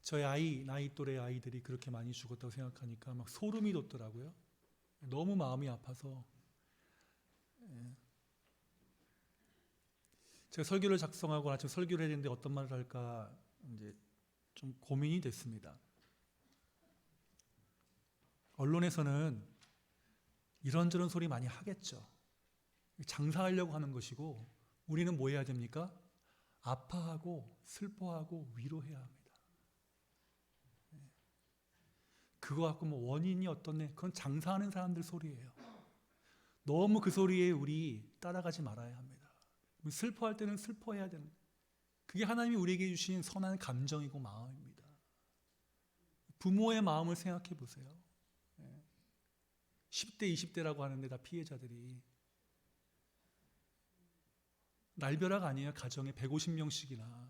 저희 나이 또래 아이들이 그렇게 많이 죽었다고 생각하니까 막 소름이 돋더라고요. 너무 마음이 아파서. 제가 설교를 작성하고 아침 설교를 해야 되는데 어떤 말을 할까 이제 좀 고민이 됐습니다. 언론에서는 이런저런 소리 많이 하겠죠. 장사하려고 하는 것이고, 우리는 뭐 해야 됩니까? 아파하고 슬퍼하고 위로해야 합니다. 그거 갖고 뭐 원인이 어떻네, 그건 장사하는 사람들 소리예요. 너무 그 소리에 우리 따라가지 말아야 합니다. 슬퍼할 때는 슬퍼해야 되는, 그게 하나님이 우리에게 주신 선한 감정이고 마음입니다. 부모의 마음을 생각해 보세요. 10대, 20대라고 하는데 다 피해자들이 날벼락 아니에요. 가정에 150명씩이나.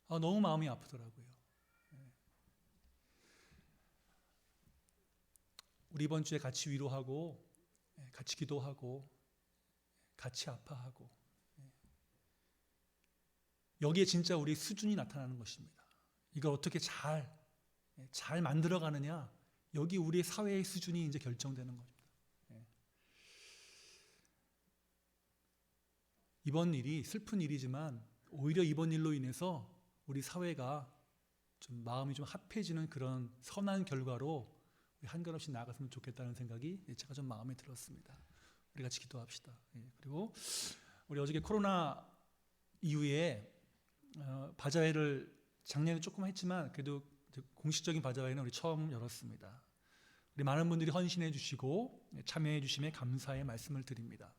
너무 마음이 아프더라고요. 우리 이번 주에 같이 위로하고 같이 기도하고 같이 아파하고, 여기에 진짜 우리 수준이 나타나는 것입니다. 이걸 어떻게 잘 만들어가느냐, 여기 우리 사회의 수준이 이제 결정되는 겁니다. 이번 일이 슬픈 일이지만 오히려 이번 일로 인해서 우리 사회가 좀 마음이 좀 합해지는 그런 선한 결과로 우리 한 걸음씩 나아갔으면 좋겠다는 생각이 제가 좀 마음에 들었습니다. 우리 같이 기도합시다. 그리고 우리 어저께 코로나 이후에 바자회를 작년에 조금 했지만 그래도 공식적인 바자회는 우리 처음 열었습니다. 우리 많은 분들이 헌신해 주시고 참여해 주심에 감사의 말씀을 드립니다.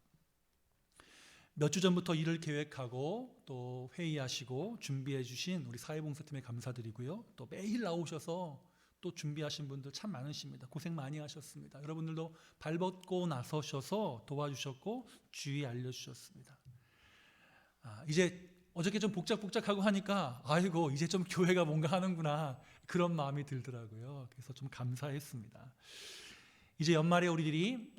몇 주 전부터 일을 계획하고 또 회의하시고 준비해 주신 우리 사회봉사팀에 감사드리고요. 또 매일 나오셔서 또 준비하신 분들 참 많으십니다. 고생 많이 하셨습니다. 여러분들도 발벗고 나서셔서 도와주셨고 주의 알려주셨습니다. 이제 어저께 좀 복작복작하고 하니까 아이고 이제 좀 교회가 뭔가 하는구나, 그런 마음이 들더라고요. 그래서 좀 감사했습니다. 이제 연말에 우리들이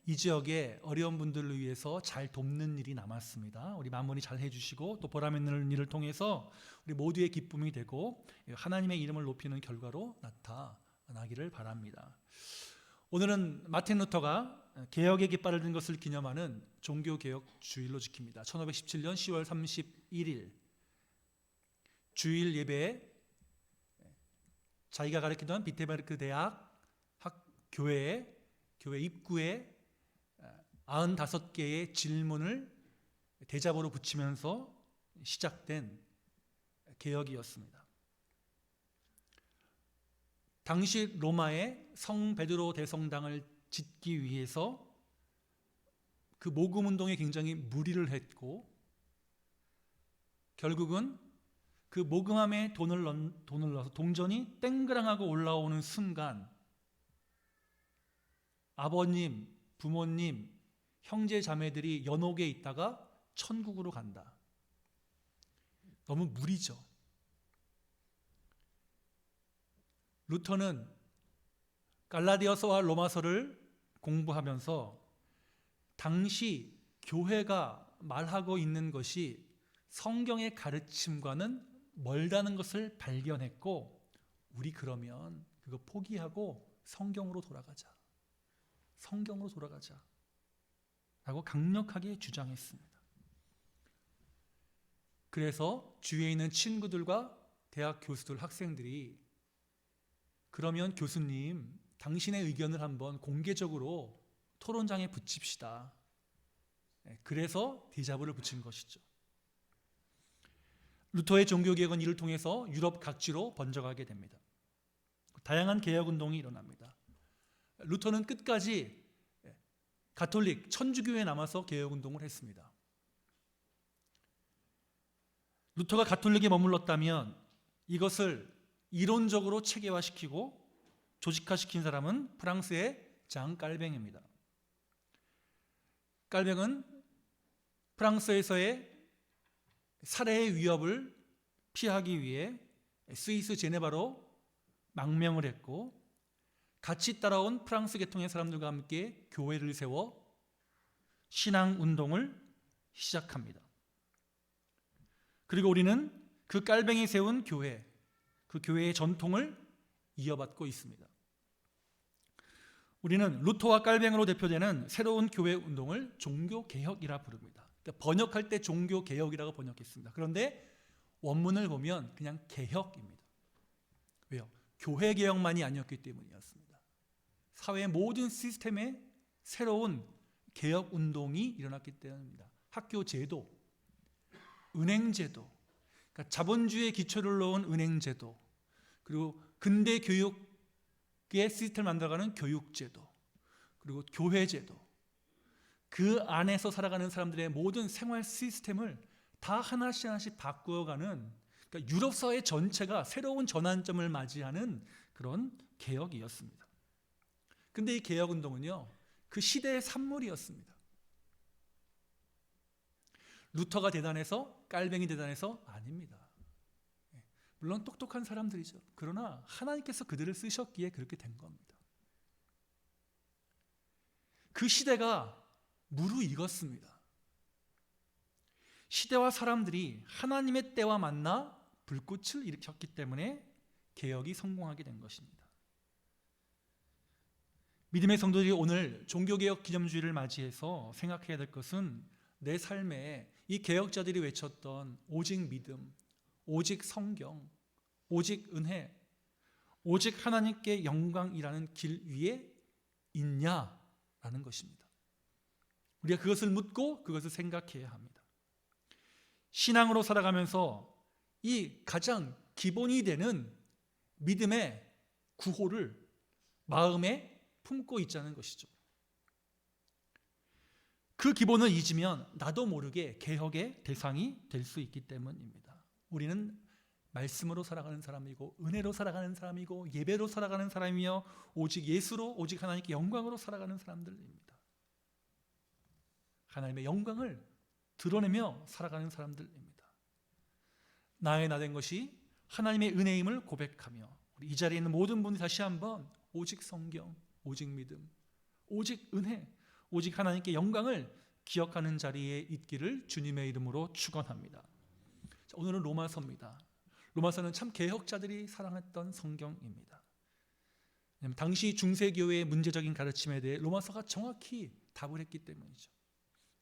이 지역의 어려운 분들을 위해서 잘 돕는 일이 남았습니다. 우리 마무리 잘 해주시고 또 보람 있는 일을 통해서 우리 모두의 기쁨이 되고 하나님의 이름을 높이는 결과로 나타나기를 바랍니다. 오늘은 마틴 루터가 개혁의 깃발을 든 것을 기념하는 종교개혁 주일로 지킵니다. 1517년 10월 31일 주일 예배에 자기가 가르치던 비테베르크 대학 교회 입구에 95개의 질문을 대잡으로 붙이면서 시작된 개혁이었습니다. 당시 로마의 성 베드로 대성당을 짓기 위해서 그 모금 운동에 굉장히 무리를 했고, 결국은 그 모금함에 돈을 넣어서 동전이 땡그랑하고 올라오는 순간 아버님, 부모님, 형제 자매들이 연옥에 있다가 천국으로 간다. 너무 무리죠. 루터는 갈라디아서와 로마서를 공부하면서 당시 교회가 말하고 있는 것이 성경의 가르침과는 멀다는 것을 발견했고, 우리 그러면 그거 포기하고 성경으로 돌아가자 라고 강력하게 주장했습니다. 그래서 주위에 있는 친구들과 대학 교수들, 학생들이 그러면 교수님, 당신의 의견을 한번 공개적으로 토론장에 붙입시다. 그래서 디자브를 붙인 것이죠. 루터의 종교개혁은 이를 통해서 유럽 각지로 번져가게 됩니다. 다양한 개혁운동이 일어납니다. 루터는 끝까지 가톨릭, 천주교에 남아서 개혁운동을 했습니다. 루터가 가톨릭에 머물렀다면 이것을 이론적으로 체계화시키고 조직화시킨 사람은 프랑스의 장 깔뱅입니다. 깔뱅은 프랑스에서의 살해의 위협을 피하기 위해 스위스 제네바로 망명을 했고, 같이 따라온 프랑스 계통의 사람들과 함께 교회를 세워 신앙운동을 시작합니다. 그리고 우리는 그 깔뱅이 세운 교회, 그 교회의 전통을 이어받고 있습니다. 우리는 루터와 깔뱅이로 대표되는 새로운 교회 운동을 종교개혁이라 부릅니다. 그러니까 번역할 때 종교개혁이라고 번역했습니다. 그런데 원문을 보면 그냥 개혁입니다. 왜요? 교회개혁만이 아니었기 때문이었습니다. 사회의 모든 시스템에 새로운 개혁운동이 일어났기 때문입니다. 학교 제도, 은행제도, 그러니까 자본주의의 기초를 놓은 은행제도, 그리고 근대 교육의 시스템을 만들어가는 교육제도, 그리고 교회제도, 그 안에서 살아가는 사람들의 모든 생활 시스템을 다 하나씩 바꾸어가는, 그러니까 유럽 사회 전체가 새로운 전환점을 맞이하는 그런 개혁이었습니다. 근데 이 개혁운동은요, 그 시대의 산물이었습니다. 루터가 대단해서, 깔뱅이 대단해서 아닙니다. 물론 똑똑한 사람들이죠. 그러나 하나님께서 그들을 쓰셨기에 그렇게 된 겁니다. 그 시대가 무르익었습니다. 시대와 사람들이 하나님의 때와 만나 불꽃을 일으켰기 때문에 개혁이 성공하게 된 것입니다. 믿음의 성도들이 오늘 종교개혁 기념주의를 맞이해서 생각해야 될 것은 내 삶에 이 개혁자들이 외쳤던 오직 믿음, 오직 성경, 오직 은혜, 오직 하나님께 영광이라는 길 위에 있냐라는 것입니다. 우리가 그것을 묻고 그것을 생각해야 합니다. 신앙으로 살아가면서 이 가장 기본이 되는 믿음의 구호를 마음에 품고 있자는 것이죠. 그 기본을 잊으면 나도 모르게 개혁의 대상이 될 수 있기 때문입니다. 우리는 말씀으로 살아가는 사람이고 은혜로 살아가는 사람이고 예배로 살아가는 사람이며 오직 예수로, 오직 하나님께 영광으로 살아가는 사람들입니다. 하나님의 영광을 드러내며 살아가는 사람들입니다. 나의 나 된 것이 하나님의 은혜임을 고백하며 우리 이 자리에 있는 모든 분이 다시 한번 오직 성경, 오직 믿음, 오직 은혜, 오직 하나님께 영광을 기억하는 자리에 있기를 주님의 이름으로 축원합니다. 오늘은 로마서입니다. 로마서는 참 개혁자들이 사랑했던 성경입니다. 당시 중세교회의 문제적인 가르침에 대해 로마서가 정확히 답을 했기 때문이죠.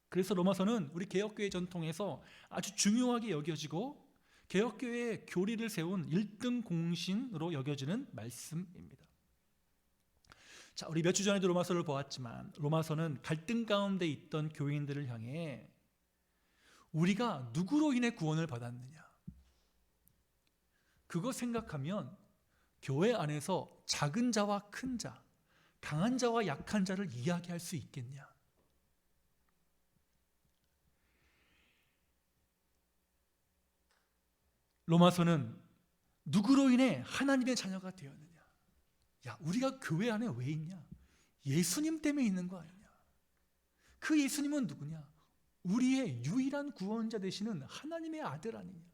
그래서 로마서는 우리 개혁교회 전통에서 아주 중요하게 여겨지고 개혁교회의 교리를 세운 1등 공신으로 여겨지는 말씀입니다. 자, 우리 몇 주 전에도 로마서를 보았지만 로마서는 갈등 가운데 있던 교인들을 향해 우리가 누구로 인해 구원을 받았느냐, 그거 생각하면 교회 안에서 작은 자와 큰 자, 강한 자와 약한 자를 이야기할 수 있겠냐. 로마서는 누구로 인해 하나님의 자녀가 되었느냐. 야, 우리가 교회 안에 왜 있냐? 예수님 때문에 있는 거 아니냐? 그 예수님은 누구냐? 우리의 유일한 구원자 되시는 하나님의 아들 아니냐?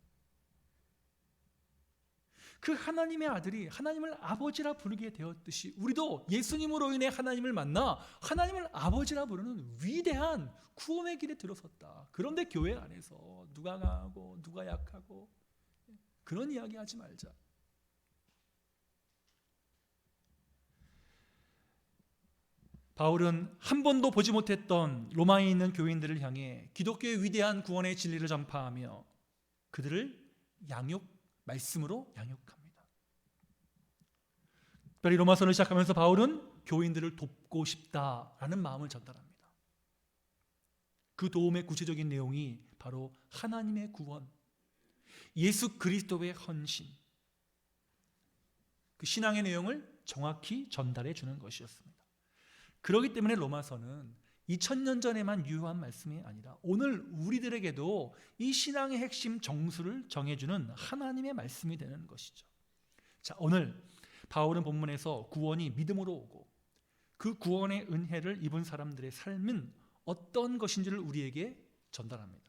그 하나님의 아들이 하나님을 아버지라 부르게 되었듯이 우리도 예수님으로 인해 하나님을 만나 하나님을 아버지라 부르는 위대한 구원의 길에 들어섰다. 그런데 교회 안에서 누가 강하고 누가 약하고 그런 이야기 하지 말자. 바울은 한 번도 보지 못했던 로마에 있는 교인들을 향해 기독교의 위대한 구원의 진리를 전파하며 그들을 말씀으로 양육합니다. 특별히 로마서를 시작하면서 바울은 교인들을 돕고 싶다라는 마음을 전달합니다. 그 도움의 구체적인 내용이 바로 하나님의 구원, 예수 그리스도의 헌신, 그 신앙의 내용을 정확히 전달해 주는 것이었습니다. 그렇기 때문에 로마서는 2000년 전에만 유효한 말씀이 아니라 오늘 우리들에게도 이 신앙의 핵심 정수를 정해주는 하나님의 말씀이 되는 것이죠. 자, 오늘 바울은 본문에서 구원이 믿음으로 오고 그 구원의 은혜를 입은 사람들의 삶은 어떤 것인지를 우리에게 전달합니다.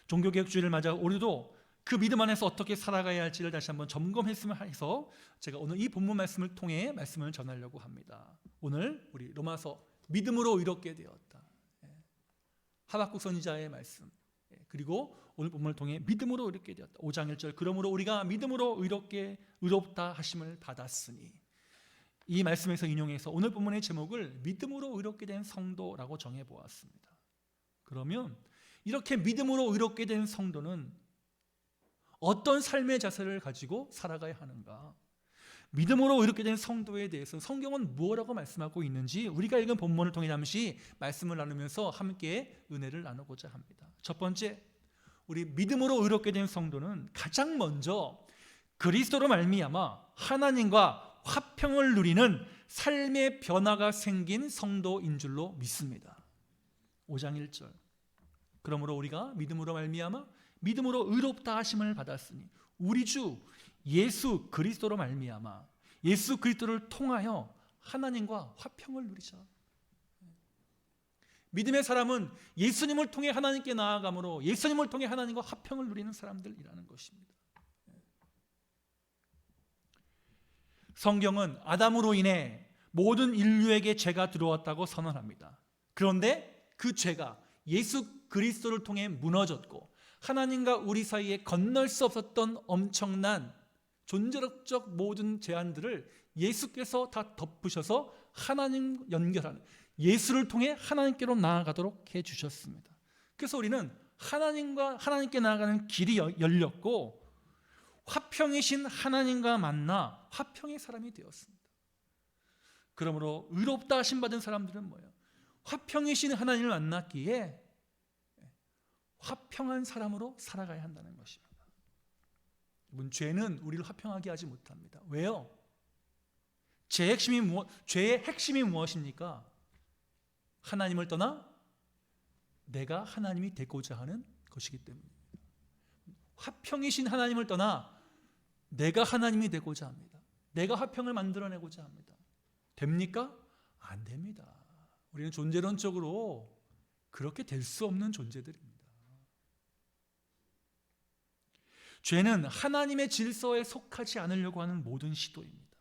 종교개혁주의를 맞아 우리도 그 믿음 안에서 어떻게 살아가야 할지를 다시 한번 점검했으면 해서 제가 오늘 이 본문 말씀을 통해 말씀을 전하려고 합니다. 오늘 우리 로마서 믿음으로 이롭게 되었다. 하박국 선지자의 말씀, 그리고 오늘 본문을 통해 믿음으로 의롭게 되었다. 5장 1절 그러므로 우리가 믿음으로 의롭다 하심을 받았으니, 이 말씀에서 인용해서 오늘 본문의 제목을 믿음으로 의롭게 된 성도라고 정해보았습니다. 그러면 이렇게 믿음으로 의롭게 된 성도는 어떤 삶의 자세를 가지고 살아가야 하는가? 믿음으로 의롭게 된 성도에 대해서 성경은 무엇이라고 말씀하고 있는지 우리가 읽은 본문을 통해 잠시 말씀을 나누면서 함께 은혜를 나누고자 합니다. 첫 번째, 우리 믿음으로 의롭게 된 성도는 가장 먼저 그리스도로 말미암아 하나님과 화평을 누리는 삶의 변화가 생긴 성도인 줄로 믿습니다. 5장 1절 그러므로 우리가 믿음으로 말미암아 믿음으로 의롭다 하심을 받았으니, 우리 주 예수 그리스도로 말미암아 예수 그리스도를 통하여 하나님과 화평을 누리자. 믿음의 사람은 예수님을 통해 하나님께 나아가므로 예수님을 통해 하나님과 화평을 누리는 사람들이라는 것입니다. 성경은 아담으로 인해 모든 인류에게 죄가 들어왔다고 선언합니다. 그런데 그 죄가 예수 그리스도를 통해 무너졌고 하나님과 우리 사이에 건널 수 없었던 엄청난 존재적 모든 제한들을 예수께서 다 덮으셔서 하나님 연결하는, 예수를 통해 하나님께로 나아가도록 해주셨습니다. 그래서 우리는 하나님께 나아가는 길이 열렸고 화평이신 하나님과 만나 화평의 사람이 되었습니다. 그러므로 의롭다 하심 받은 사람들은 뭐예요? 화평이신 하나님을 만났기에 화평한 사람으로 살아가야 한다는 것입니다. 여러분, 죄는 우리를 화평하게 하지 못합니다. 왜요? 죄의 핵심이 무엇입니까? 하나님을 떠나 내가 하나님이 되고자 하는 것이기 때문입니다. 화평이신 하나님을 떠나 내가 하나님이 되고자 합니다. 내가 화평을 만들어내고자 합니다. 됩니까? 안 됩니다. 우리는 존재론적으로 그렇게 될 수 없는 존재들입니다. 죄는 하나님의 질서에 속하지 않으려고 하는 모든 시도입니다.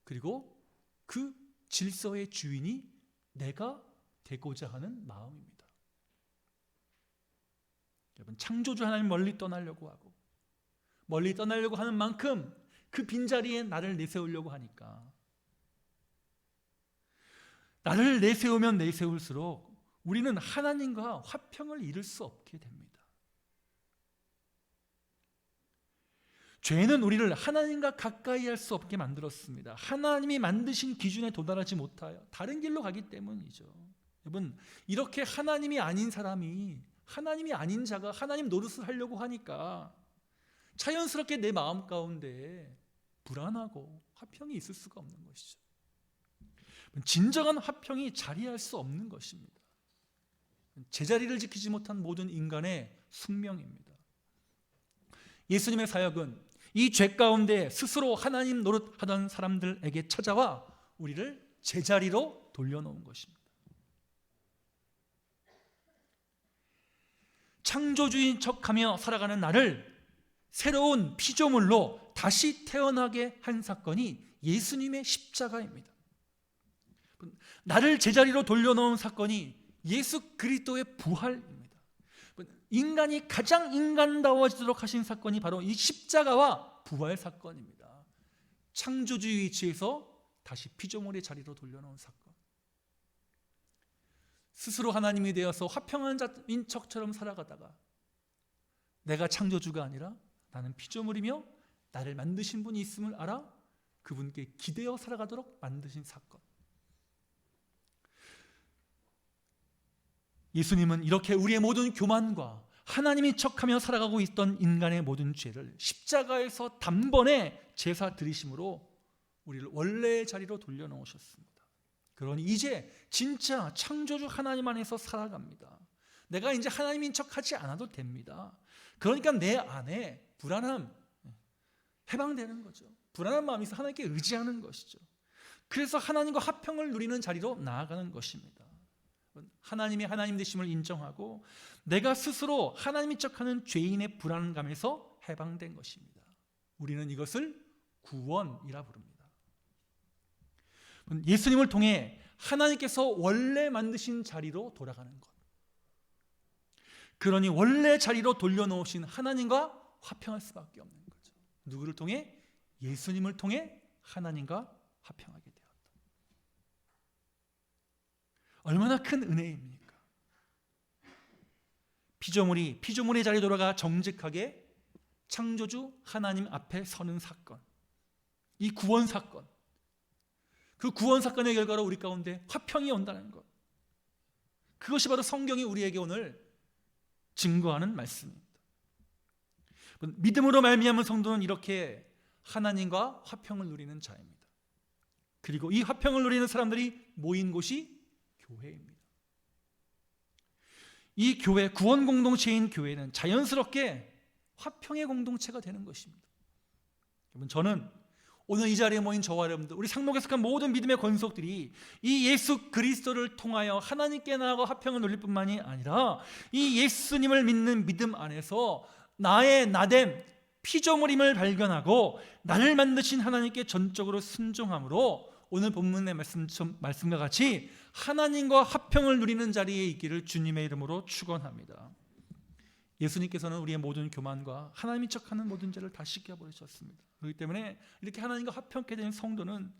그리고 그 질서의 주인이 내가 되고자 하는 마음입니다. 여러분, 창조주 하나님 멀리 떠나려고 하고 멀리 떠나려고 하는 만큼 그 빈자리에 나를 내세우려고 하니까 나를 내세우면 내세울수록 우리는 하나님과 화평을 이룰 수 없게 됩니다. 죄는 우리를 하나님과 가까이 할 수 없게 만들었습니다. 하나님이 만드신 기준에 도달하지 못하여 다른 길로 가기 때문이죠. 여러분, 이렇게 하나님이 아닌 사람이, 하나님이 아닌 자가 하나님 노릇을 하려고 하니까 자연스럽게 내 마음 가운데 불안하고 화평이 있을 수가 없는 것이죠. 진정한 화평이 자리할 수 없는 것입니다. 제자리를 지키지 못한 모든 인간의 숙명입니다. 예수님의 사역은 이 죄 가운데 스스로 하나님 노릇하던 사람들에게 찾아와 우리를 제자리로 돌려놓은 것입니다. 창조주인 척하며 살아가는 나를 새로운 피조물로 다시 태어나게 한 사건이 예수님의 십자가입니다. 나를 제자리로 돌려놓은 사건이 예수 그리스도의 부활입니다. 인간이 가장 인간다워지도록 하신 사건이 바로 이 십자가와 부활 사건입니다. 창조주의 위치에서 다시 피조물의 자리로 돌려놓은 사건. 스스로 하나님이 되어서 화평한 자인 척처럼 살아가다가 내가 창조주가 아니라 나는 피조물이며 나를 만드신 분이 있음을 알아 그분께 기대어 살아가도록 만드신 사건. 예수님은 이렇게 우리의 모든 교만과 하나님인 척하며 살아가고 있던 인간의 모든 죄를 십자가에서 단번에 제사 드리심으로 우리를 원래의 자리로 돌려놓으셨습니다. 그러니 이제 진짜 창조주 하나님 안에서 살아갑니다. 내가 이제 하나님인 척하지 않아도 됩니다. 그러니까 내 안에 불안함 해방되는 거죠. 불안한 마음이 있어 하나님께 의지하는 것이죠. 그래서 하나님과 화평을 누리는 자리로 나아가는 것입니다. 하나님이 하나님 되심을 인정하고 내가 스스로 하나님인 척하는 죄인의 불안감에서 해방된 것입니다. 우리는 이것을 구원이라 부릅니다. 예수님을 통해 하나님께서 원래 만드신 자리로 돌아가는 것. 그러니 원래 자리로 돌려놓으신 하나님과 화평할 수밖에 없는 거죠. 누구를 통해? 예수님을 통해 하나님과 화평하게 되었다. 얼마나 큰 은혜입니까? 피조물의 자리에 돌아가 정직하게 창조주 하나님 앞에 서는 사건, 이 구원 사건, 그 구원 사건의 결과로 우리 가운데 화평이 온다는 것, 그것이 바로 성경이 우리에게 오늘 증거하는 말씀입니다. 믿음으로 말미암은 성도는 이렇게 하나님과 화평을 누리는 자입니다. 그리고 이 화평을 누리는 사람들이 모인 곳이 교회입니다. 이 교회, 구원 공동체인 교회는 자연스럽게 화평의 공동체가 되는 것입니다. 여러분, 저는 오늘 이 자리에 모인 저와 여러분들, 우리 상록에 속한 모든 믿음의 권속들이 이 예수 그리스도를 통하여 하나님께 나아가 화평을 누릴 뿐만이 아니라 이 예수님을 믿는 믿음 안에서 나의 나됨, 피조물임을 발견하고 나를 만드신 하나님께 전적으로 순종함으로 오늘 본문의 말씀과 같이 하나님과 화평을 누리는 자리에 있기를 주님의 이름으로 축원합니다. 예수님께서는 우리의 모든 교만과 하나님이 척하는 모든 죄를 다 씻겨버리셨습니다. 그렇기 때문에 이렇게 하나님과 화평케 된 성도는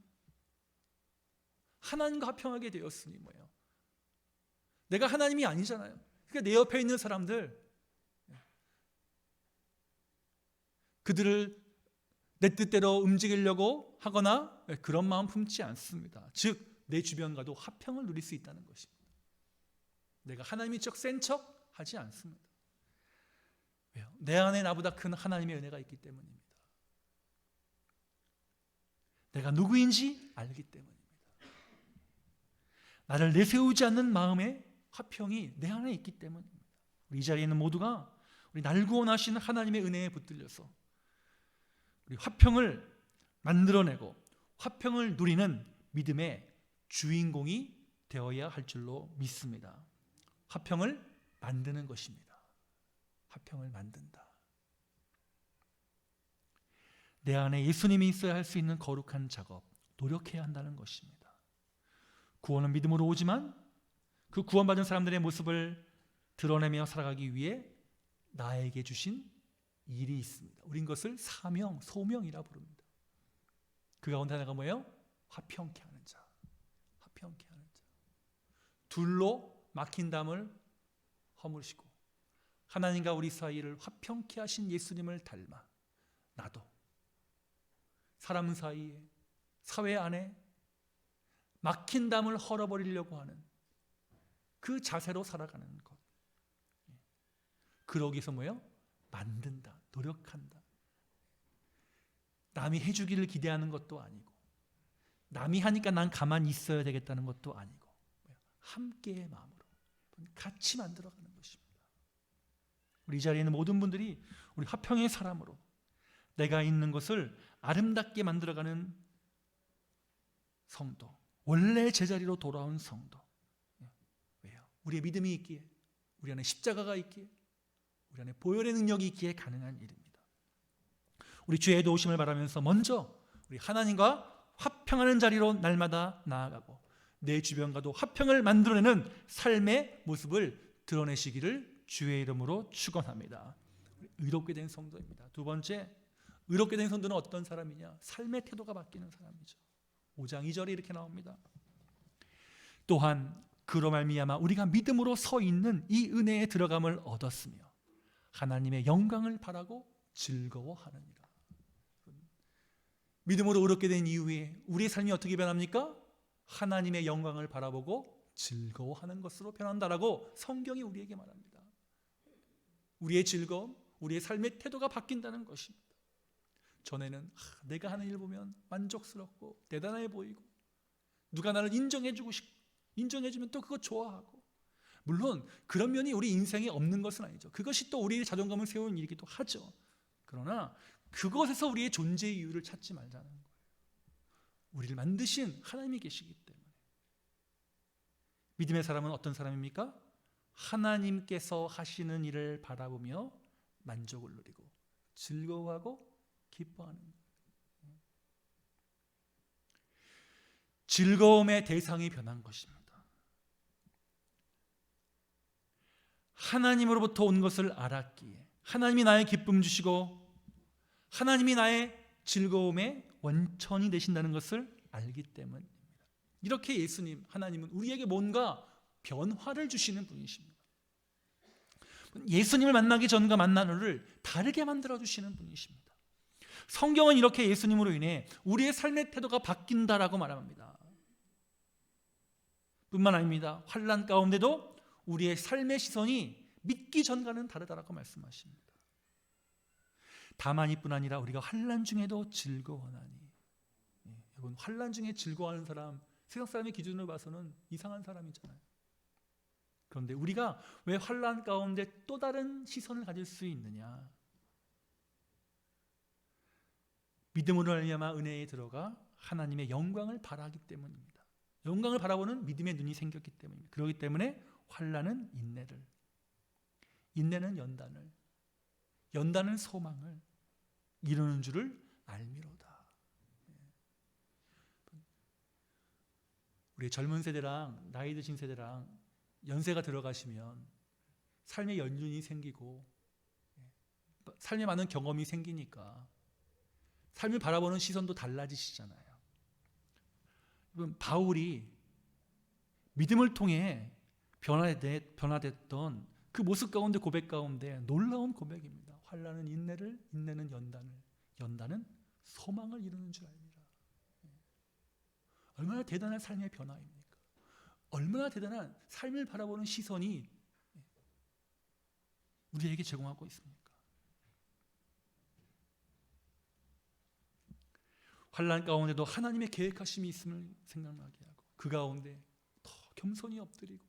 하나님과 화평하게 되었으니 뭐예요? 내가 하나님이 아니잖아요. 그러니까 내 옆에 있는 사람들, 그들을 내 뜻대로 움직이려고 하거나 그런 마음 품지 않습니다. 즉 내 주변과도 화평을 누릴 수 있다는 것입니다. 내가 하나님이 센 척 하지 않습니다. 왜요? 내 안에 나보다 큰 하나님의 은혜가 있기 때문입니다. 내가 누구인지 알기 때문입니다. 나를 내세우지 않는 마음의 화평이 내 안에 있기 때문입니다. 우리 이 자리에 있는 모두가 우리 날 구원하시는 하나님의 은혜에 붙들려서 우리 화평을 만들어내고 화평을 누리는 믿음의 주인공이 되어야 할 줄로 믿습니다. 화평을 만드는 것입니다. 화평을 만든다. 내 안에 예수님이 있어야 할 수 있는 거룩한 작업, 노력해야 한다는 것입니다. 구원은 믿음으로 오지만 그 구원받은 사람들의 모습을 드러내며 살아가기 위해 나에게 주신 일이 있습니다. 우린 것을 사명, 소명이라 부릅니다. 그 가운데 하나가 뭐예요? 화평케 하는 자. 화평케 하는 자. 둘로 막힌 담을 허물시고 하나님과 우리 사이를 화평케 하신 예수님을 닮아 나도 사람 사이에, 사회 안에 막힌 담을 헐어버리려고 하는 그 자세로 살아가는 것. 그러기 위해서 뭐예요? 만든다, 노력한다. 남이 해주기를 기대하는 것도 아니고 남이 하니까 난 가만히 있어야 되겠다는 것도 아니고 함께의 마음으로 같이 만들어가는 것입니다. 우리 이 자리에 있는 모든 분들이 우리 화평의 사람으로 내가 있는 것을 아름답게 만들어가는 성도, 원래 제자리로 돌아온 성도. 왜요? 우리의 믿음이 있기에, 우리 안에 십자가가 있기에, 우리 안에 보혈의 능력이 있기에 가능한 일입니다. 우리 주의 도우심을 바라면서 먼저 우리 하나님과 화평하는 자리로 날마다 나아가고 내 주변과도 화평을 만들어내는 삶의 모습을 드러내시기를 주의 이름으로 축원합니다. 의롭게 된 성도입니다. 두 번째, 의롭게 된 성도는 어떤 사람이냐? 삶의 태도가 바뀌는 사람이죠. 5장 2절에 이렇게 나옵니다. 또한 그로 말미암아 우리가 믿음으로 서 있는 이 은혜에 들어감을 얻었으며 하나님의 영광을 바라고 즐거워하느니라. 믿음으로 의롭게 된 이후에 우리의 삶이 어떻게 변합니까? 하나님의 영광을 바라보고 즐거워하는 것으로 변한다라고 성경이 우리에게 말합니다. 우리의 즐거움, 우리의 삶의 태도가 바뀐다는 것입니다. 전에는 내가 하는 일 보면 만족스럽고 대단해 보이고 누가 나를 인정해주고 싶고 인정해주면 또 그거 좋아하고, 물론 그런 면이 우리 인생에 없는 것은 아니죠. 그것이 또 우리의 자존감을 세우는 일이기도 하죠. 그러나 그것에서 우리의 존재 이유를 찾지 말자는 거예요. 우리를 만드신 하나님이 계시기 때문에. 믿음의 사람은 어떤 사람입니까? 하나님께서 하시는 일을 바라보며 만족을 누리고 즐거워하고 기뻐하는 거예요. 즐거움의 대상이 변한 것입니다. 하나님으로부터 온 것을 알았기에 하나님이 나의 기쁨 주시고 하나님이 나의 즐거움의 원천이 되신다는 것을 알기 때문입니다. 이렇게 예수님, 하나님은 우리에게 뭔가 변화를 주시는 분이십니다. 예수님을 만나기 전과 만난 후를 다르게 만들어 주시는 분이십니다. 성경은 이렇게 예수님으로 인해 우리의 삶의 태도가 바뀐다라고 말합니다. 뿐만 아닙니다. 환난 가운데도 우리의 삶의 시선이 믿기 전과는 다르다라고 말씀하십니다. 다만 이뿐 아니라 우리가 환난 중에도 즐거워하니. 여러분, 환난 중에 즐거워하는 사람, 세상 사람의 기준으로 봐서는 이상한 사람이잖아요. 그런데 우리가 왜 환난 가운데 또 다른 시선을 가질 수 있느냐? 믿음으로 말미암아 은혜에 들어가 하나님의 영광을 바라기 때문입니다. 영광을 바라보는 믿음의 눈이 생겼기 때문입니다. 그렇기 때문에 환난은 인내를, 인내는 연단을, 연단은 소망을 이루는 줄을 알미로다. 우리 젊은 세대랑 나이 드신 세대랑 연세가 들어가시면 삶의 연륜이 생기고 삶에 많은 경험이 생기니까 삶을 바라보는 시선도 달라지시잖아요. 바울이 믿음을 통해 변화됐던 그 모습 가운데, 고백 가운데 놀라운 고백입니다. 환난은 인내를, 인내는 연단을, 연단은 소망을 이루는 줄 압니다. 얼마나 대단한 삶의 변화입니까? 얼마나 대단한 삶을 바라보는 시선이 우리에게 제공하고 있습니까? 환난 가운데도 하나님의 계획하심이 있음을 생각나게 하고 그 가운데 더 겸손히 엎드리고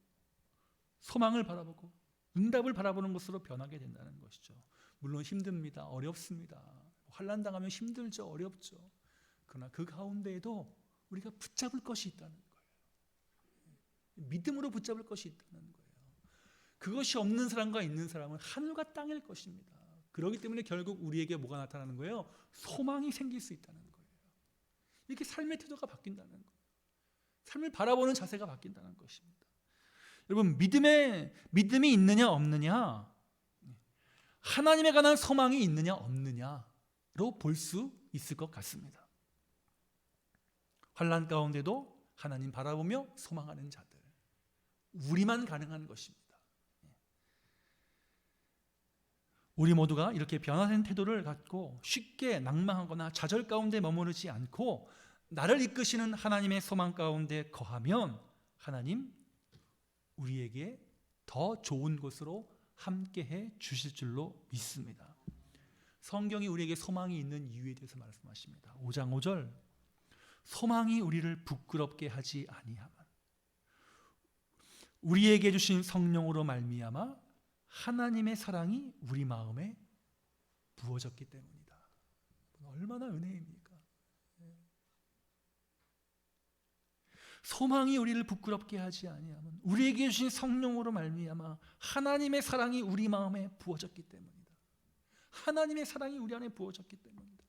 소망을 바라보고 응답을 바라보는 것으로 변하게 된다는 것이죠. 물론 힘듭니다. 어렵습니다. 환난 당하면 힘들죠. 어렵죠. 그러나 그 가운데에도 우리가 붙잡을 것이 있다는 거예요. 믿음으로 붙잡을 것이 있다는 거예요. 그것이 없는 사람과 있는 사람은 하늘과 땅일 것입니다. 그렇기 때문에 결국 우리에게 뭐가 나타나는 거예요? 소망이 생길 수 있다는 거예요. 이렇게 삶의 태도가 바뀐다는 거예요. 삶을 바라보는 자세가 바뀐다는 것입니다. 여러분, 믿음이 있느냐 없느냐, 하나님에 관한 소망이 있느냐 없느냐로 볼 수 있을 것 같습니다. 환난 가운데도 하나님 바라보며 소망하는 자들, 우리만 가능한 것입니다. 우리 모두가 이렇게 변화된 태도를 갖고 쉽게 낭망하거나 좌절 가운데 머무르지 않고 나를 이끄시는 하나님의 소망 가운데 거하면 하나님 우리에게 더 좋은 곳으로 함께해 주실 줄로 믿습니다. 성경이 우리에게 소망이 있는 이유에 대해서 말씀하십니다. 5장 5절, 소망이 우리를 부끄럽게 하지 아니하면 우리에게 주신 성령으로 말미암아 하나님의 사랑이 우리 마음에 부어졌기 때문이다. 얼마나 은혜입니까? 소망이 우리를 부끄럽게 하지 아니하면 우리에게 주신 성령으로 말미암아 하나님의 사랑이 우리 마음에 부어졌기 때문이다. 하나님의 사랑이 우리 안에 부어졌기 때문이다.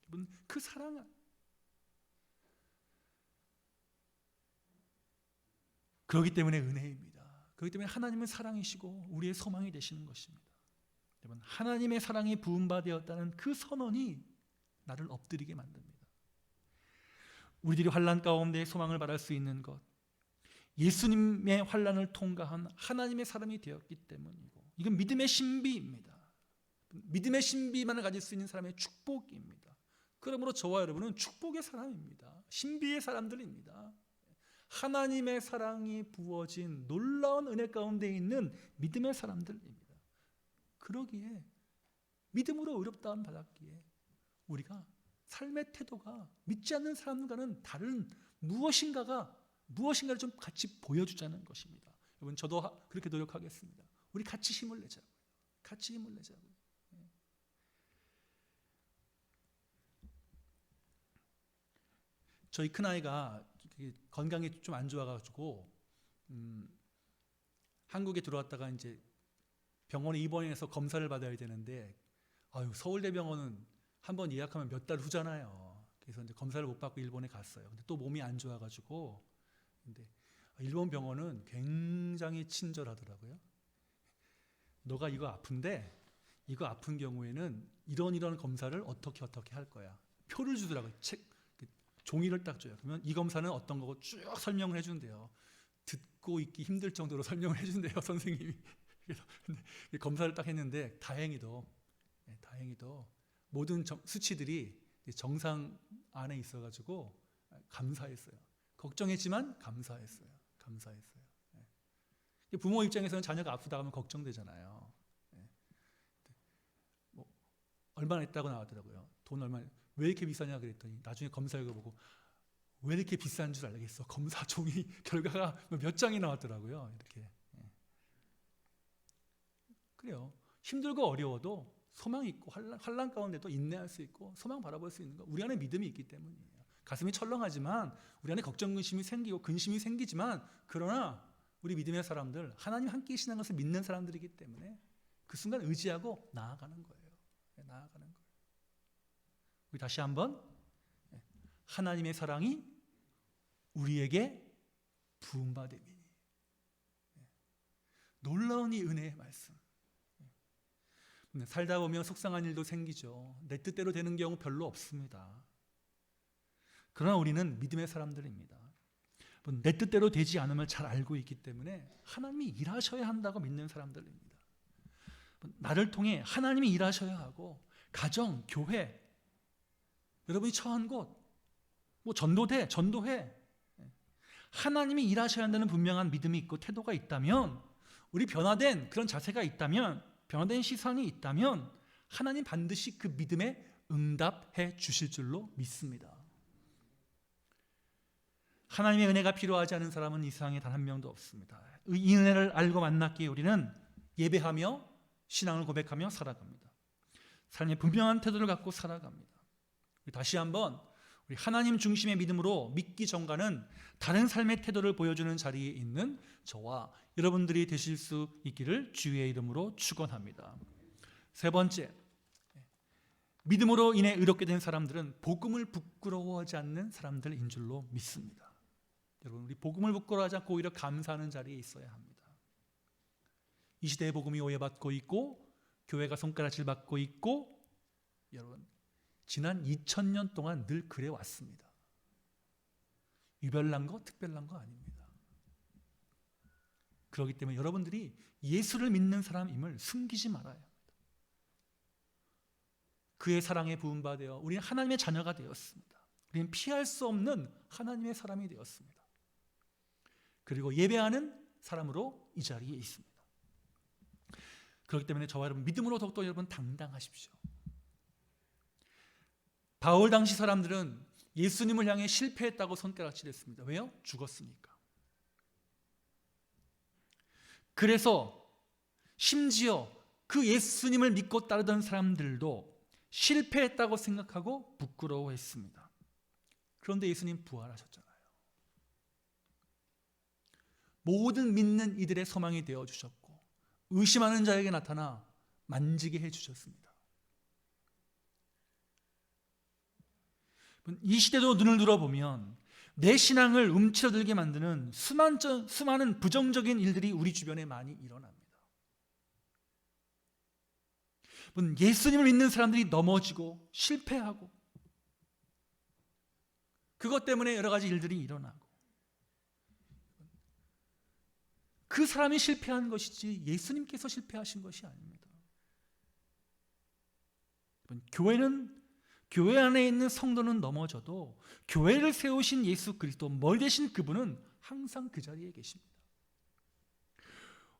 여러분, 그 사랑은 그렇기 때문에 은혜입니다. 그렇기 때문에 하나님은 사랑이시고 우리의 소망이 되시는 것입니다. 여러분, 하나님의 사랑이 부은 바 되었다는 그 선언이 나를 엎드리게 만듭니다. 우리들이 환난 가운데 소망을 바랄 수 있는 것, 예수님의 환난을 통과한 하나님의 사람이 되었기 때문이고, 이건 믿음의 신비입니다. 믿음의 신비만을 가질 수 있는 사람의 축복입니다. 그러므로 저와 여러분은 축복의 사람입니다. 신비의 사람들입니다. 하나님의 사랑이 부어진 놀라운 은혜 가운데 있는 믿음의 사람들입니다. 그러기에 믿음으로 의롭다함 받았기에 우리가 삶의 태도가 믿지 않는 사람과는 다른 무엇인가를 좀 같이 보여주자는 것입니다. 여러분, 저도 그렇게 노력하겠습니다. 우리 같이 힘을 내자고요. 같이 힘을 내자고요. 저희 큰아이가 건강이 좀 안 좋아가지고 한국에 들어왔다가 이제 병원에 입원해서 검사를 받아야 되는데, 서울대병원은 한번 예약하면 몇 달 후잖아요. 그래서 이제 검사를 못 받고 일본에 갔어요. 근데 또 몸이 안 좋아가지고, 근데 일본 병원은 굉장히 친절하더라고요. 너가 이거 아픈데 이거 아픈 경우에는 이런 검사를 어떻게 할 거야. 표를 주더라고요. 종이를 딱 줘요. 그러면 이 검사는 어떤 거고 쭉 설명을 해준대요. 듣고 있기 힘들 정도로 설명을 해준대요, 선생님이. 그래서 검사를 딱 했는데 다행히도 모든 수치들이 정상 안에 있어가지고 감사했어요. 걱정했지만 감사했어요. 부모 입장에서는 자녀가 아프다 하면 걱정되잖아요. 뭐 얼마나 했다고 나왔더라고요. 돈 얼마, 왜 이렇게 비싸냐 그랬더니 나중에 검사 이거 보고 왜 이렇게 비싼 줄 알겠어. 검사 종이 결과가 몇 장이 나왔더라고요. 이렇게. 그래요. 힘들고 어려워도 소망이 있고 환난 가운데도 인내할 수 있고 소망 바라볼 수 있는 거, 우리 안에 믿음이 있기 때문이에요. 가슴이 철렁하지만 우리 안에 걱정 근심이 생기고 근심이 생기지만, 그러나 우리 믿음의 사람들, 하나님 함께 계시는 것을 믿는 사람들이기 때문에 그 순간 의지하고 나아가는 거예요. 우리 다시 한번, 하나님의 사랑이 우리에게 부음받음이니. 놀라운 이 은혜의 말씀. 살다 보면 속상한 일도 생기죠. 내 뜻대로 되는 경우 별로 없습니다. 그러나 우리는 믿음의 사람들입니다. 내 뜻대로 되지 않음을 잘 알고 있기 때문에 하나님이 일하셔야 한다고 믿는 사람들입니다. 나를 통해 하나님이 일하셔야 하고, 가정, 교회, 여러분이 처한 곳, 전도회, 하나님이 일하셔야 한다는 분명한 믿음이 있고 태도가 있다면, 우리 변화된 그런 자세가 있다면, 변화된 시선이 있다면 하나님 반드시 그 믿음에 응답해 주실 줄로 믿습니다. 하나님의 은혜가 필요하지 않은 사람은 이 세상에 단 한 명도 없습니다. 이 은혜를 알고 만났기에 우리는 예배하며 신앙을 고백하며 살아갑니다. 삶의 분명한 태도를 갖고 살아갑니다. 다시 한번 우리 하나님 중심의 믿음으로 믿기 전과는 다른 삶의 태도를 보여주는 자리에 있는 저와 여러분들이 되실 수 있기를 주의 이름으로 축원합니다. 세 번째, 믿음으로 인해 의롭게 된 사람들은 복음을 부끄러워하지 않는 사람들인 줄로 믿습니다. 여러분, 우리 복음을 부끄러워하지 않고 오히려 감사하는 자리에 있어야 합니다. 이 시대의 복음이 오해받고 있고 교회가 손가락질 받고 있고, 여러분, 지난 2000년 동안 늘 그래 왔습니다. 유별난 거, 특별한 거 아닙니다. 그렇기 때문에 여러분들이 예수를 믿는 사람임을 숨기지 말아야 합니다. 그의 사랑에 부음받아 우리는 하나님의 자녀가 되었습니다. 우리는 피할 수 없는 하나님의 사람이 되었습니다. 그리고 예배하는 사람으로 이 자리에 있습니다. 그렇기 때문에 저와 여러분, 믿음으로 더욱더 여러분 당당하십시오. 바울 당시 사람들은 예수님을 향해 실패했다고 손가락질했습니다. 왜요? 죽었으니까. 그래서 심지어 그 예수님을 믿고 따르던 사람들도 실패했다고 생각하고 부끄러워했습니다. 그런데 예수님 부활하셨잖아요. 모든 믿는 이들의 소망이 되어주셨고, 의심하는 자에게 나타나 만지게 해주셨습니다. 이 시대도 눈을 들어보면 내 신앙을 움츠러들게 만드는 수많은 부정적인 일들이 우리 주변에 많이 일어납니다. 예수님을 믿는 사람들이 넘어지고 실패하고, 그것 때문에 여러 가지 일들이 일어나고, 그 사람이 실패한 것이지 예수님께서 실패하신 것이 아닙니다. 교회 안에 있는 성도는 넘어져도 교회를 세우신 예수 그리스도, 머리 되신 그분은 항상 그 자리에 계십니다.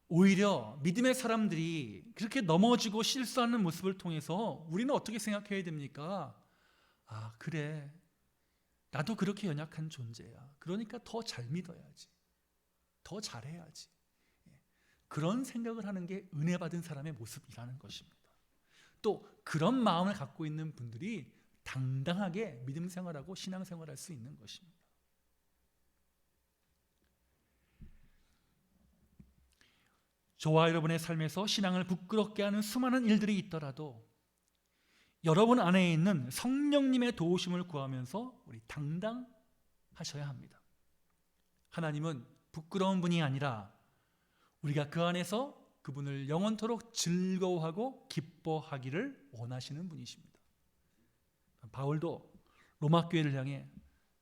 오히려 믿음의 사람들이 그렇게 넘어지고 실수하는 모습을 통해서 우리는 어떻게 생각해야 됩니까? 아, 그래, 나도 그렇게 연약한 존재야. 그러니까 더 잘 믿어야지, 더 잘해야지. 그런 생각을 하는 게 은혜 받은 사람의 모습이라는 것입니다. 또 그런 마음을 갖고 있는 분들이 당당하게 믿음 생활하고 신앙 생활할 수 있는 것입니다. 저와 여러분의 삶에서 신앙을 부끄럽게 하는 수많은 일들이 있더라도 여러분 안에 있는 성령님의 도우심을 구하면서 우리 당당하셔야 합니다. 하나님은 부끄러운 분이 아니라 우리가 그 안에서 그분을 영원토록 즐거워하고 기뻐하기를 원하시는 분이십니다. 바울도 로마 교회를 향해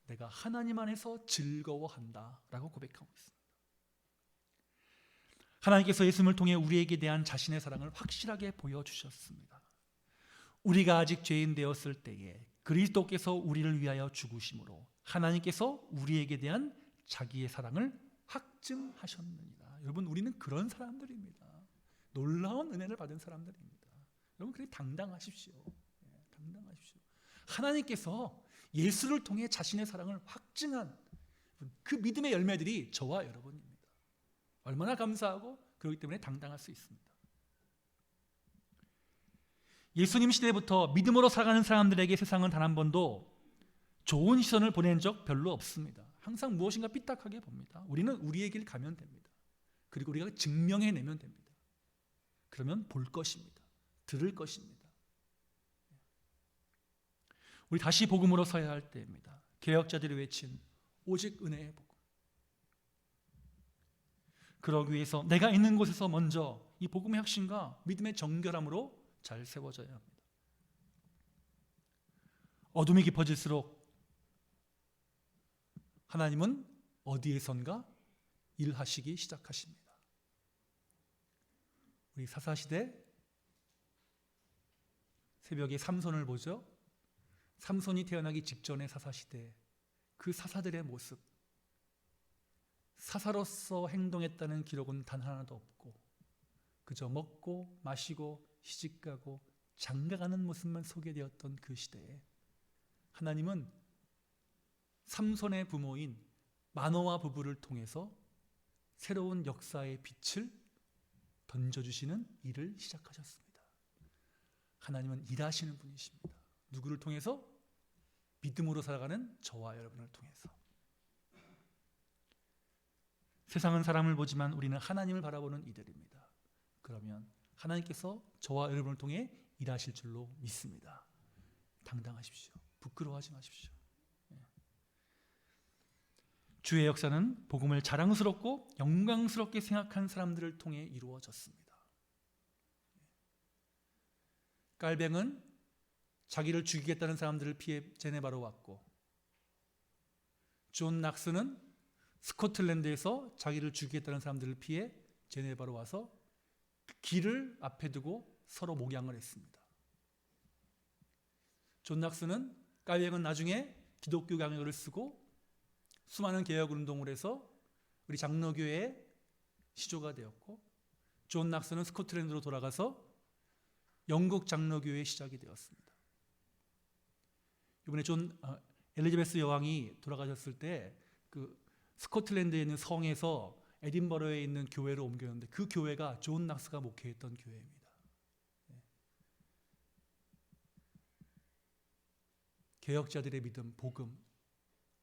내가 하나님 안에서 즐거워한다 라고 고백하고 있습니다. 하나님께서 예수님을 통해 우리에게 대한 자신의 사랑을 확실하게 보여주셨습니다. 우리가 아직 죄인 되었을 때에 그리스도께서 우리를 위하여 죽으심으로 하나님께서 우리에게 대한 자기의 사랑을 확증하셨느니라. 여러분, 우리는 그런 사람들입니다. 놀라운 은혜를 받은 사람들입니다. 여러분, 그렇게 당당하십시오. 당당하십시오. 하나님께서 예수를 통해 자신의 사랑을 확증한 그 믿음의 열매들이 저와 여러분입니다. 얼마나 감사하고 그렇기 때문에 당당할 수 있습니다. 예수님 시대부터 믿음으로 살아가는 사람들에게 세상은 단 한 번도 좋은 시선을 보낸 적 별로 없습니다. 항상 무엇인가 삐딱하게 봅니다. 우리는 우리의 길 가면 됩니다. 그리고 우리가 증명해내면 됩니다. 그러면 볼 것입니다. 들을 것입니다. 우리 다시 복음으로 서야 할 때입니다. 개혁자들이 외친 오직 은혜의 복음. 그러기 위해서 내가 있는 곳에서 먼저 이 복음의 확신과 믿음의 정결함으로 잘 세워져야 합니다. 어둠이 깊어질수록 하나님은 어디에선가 일하시기 시작하십니다. 우리 사사시대 새벽에 삼손을 보죠. 삼손이 태어나기 직전의 사사시대, 그 사사들의 모습, 사사로서 행동했다는 기록은 단 하나도 없고 그저 먹고 마시고 시집가고 장가가는 모습만 소개되었던 그 시대에 하나님은 삼손의 부모인 마노아 부부를 통해서 새로운 역사의 빛을 던져주시는 일을 시작하셨습니다. 하나님은 일하시는 분이십니다. 누구를 통해서? 믿음으로 살아가는 저와 여러분을 통해서. 세상은 사람을 보지만 우리는 하나님을 바라보는 이들입니다. 그러면 하나님께서 저와 여러분을 통해 일하실 줄로 믿습니다. 당당하십시오. 부끄러워하지 마십시오. 주의 역사는 복음을 자랑스럽고 영광스럽게 생각한 사람들을 통해 이루어졌습니다. 깔뱅은 자기를 죽이겠다는 사람들을 피해 제네바로 왔고, 존 낙스는 스코틀랜드에서 자기를 죽이겠다는 사람들을 피해 제네바로 와서 길을 앞에 두고 서로 목양을 했습니다. 존 낙스는 깔뱅은 나중에 기독교 강역을 쓰고 수많은 개혁 운동을 해서 우리 장로교회의 시조가 되었고, 존 낙스는 스코틀랜드로 돌아가서 영국 장로교회의 시작이 되었습니다. 이번에 엘리자베스 여왕이 돌아가셨을 때 그 스코틀랜드에 있는 성에서 에딘버러에 있는 교회로 옮겼는데 그 교회가 존 낙스가 목회했던 교회입니다. 개혁자들의 믿음, 복음,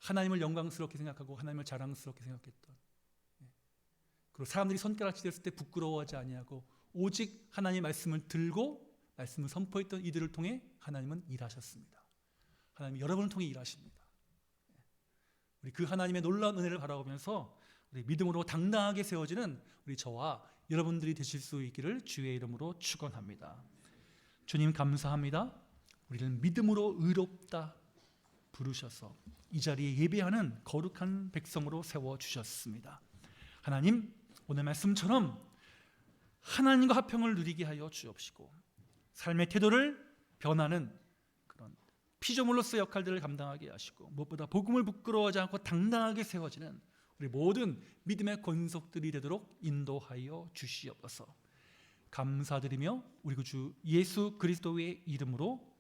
하나님을 영광스럽게 생각하고 하나님을 자랑스럽게 생각했던, 그리고 사람들이 손가락질 했을 때 부끄러워하지 아니하고 오직 하나님의 말씀을 들고 말씀을 선포했던 이들을 통해 하나님은 일하셨습니다. 하나님이 여러분을 통해 일하십니다. 우리 그 하나님의 놀라운 은혜를 바라보면서 우리 믿음으로 당당하게 세워지는 우리 저와 여러분들이 되실 수 있기를 주의 이름으로 축원합니다. 주님 감사합니다. 우리를 믿음으로 의롭다 부르셔서 이 자리에 예배하는 거룩한 백성으로 세워주셨습니다. 하나님, 오늘 말씀처럼 하나님과 화평을 누리게 하여 주옵시고 삶의 태도를 변하는 그런 피조물로서의 역할들을 감당하게 하시고 무엇보다 복음을 부끄러워하지 않고 당당하게 세워지는 우리 모든 믿음의 권속들이 되도록 인도하여 주시옵소서. 감사드리며 우리 구 주 예수 그리스도의 이름으로